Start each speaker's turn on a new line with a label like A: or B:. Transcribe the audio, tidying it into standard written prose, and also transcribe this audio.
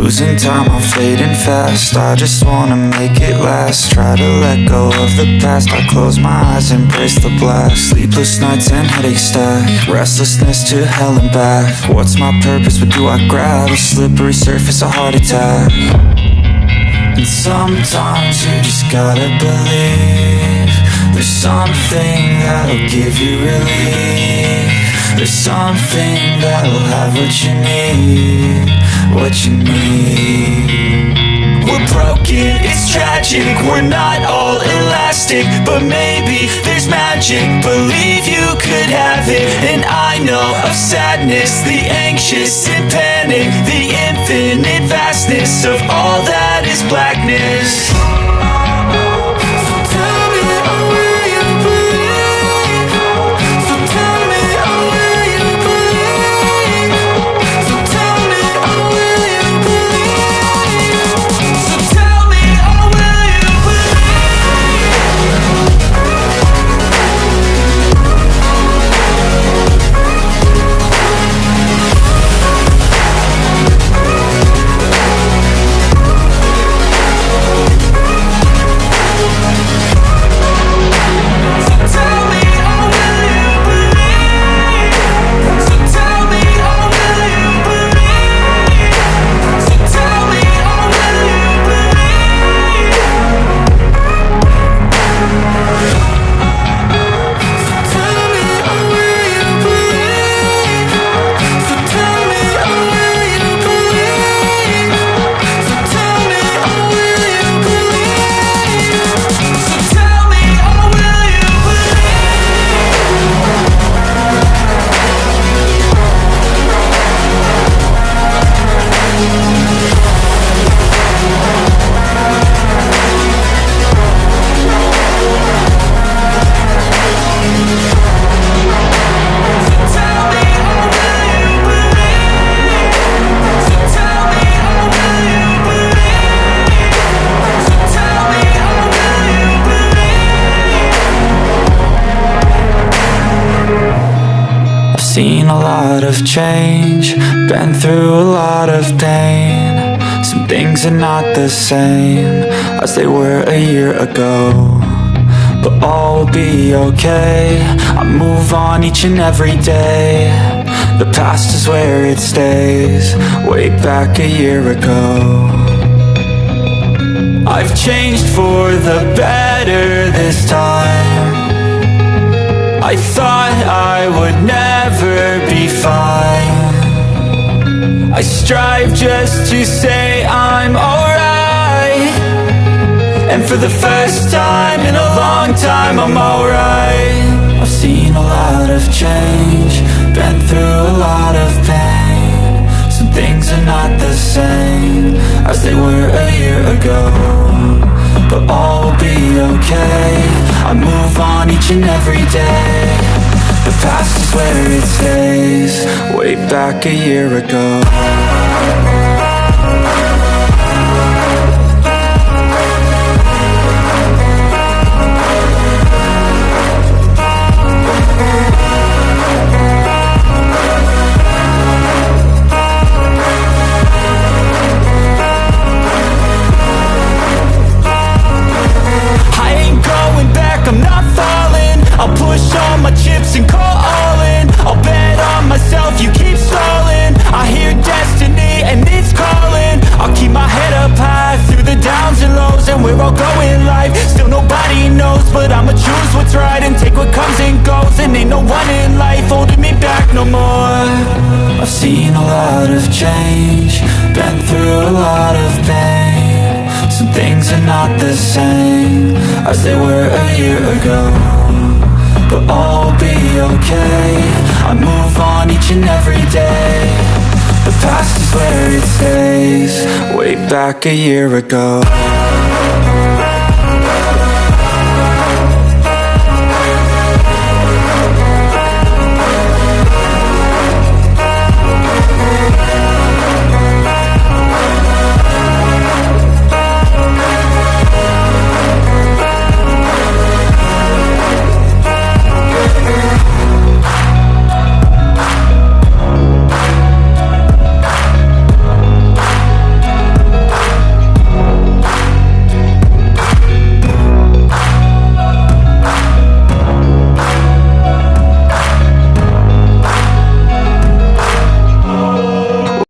A: Losing time, I'm fading fast. I just wanna make it last. Try to let go of the past. I close my eyes, embrace the blast. Sleepless nights and headache stack. Restlessness to hell and back. What's my purpose, what do I grab? A slippery surface, a heart attack. And sometimes you just gotta believe there's something that'll give you relief. There's something that'll have what you need, what you need. We're broken, it's tragic, we're not all elastic, but maybe there's magic. Believe you could have it. And I know of sadness, the anxious and panic, the infinite vastness of all that is blackness. Seen a lot of change, been through a lot of pain. Some things are not the same as they were a year ago, but all will be okay. I move on each and every day. The past is where it stays, way back a year ago. I've changed for the better this time. I thought I would never be fine. I strive just to say I'm alright, and for the first time in a long time I'm alright. I've seen a lot of change, been through a lot of pain. Some things are not the same as they were a year ago, but all will be okay. I move on each and every day. The past is where it stays, way back a year ago.
B: I'll push all my chips and call all in. I'll bet on myself, you keep stalling. I hear destiny and it's calling. I'll keep my head up high through the downs and lows, and we're all going life. Still nobody knows, but I'ma choose what's right and take what comes and goes. And ain't no one in life holding me back no more.
A: I've seen a lot of change, been through a lot of pain. Some things are not the same as they were a year ago, but all will be okay. I move on each and every day. The past is where it stays, way back a year ago.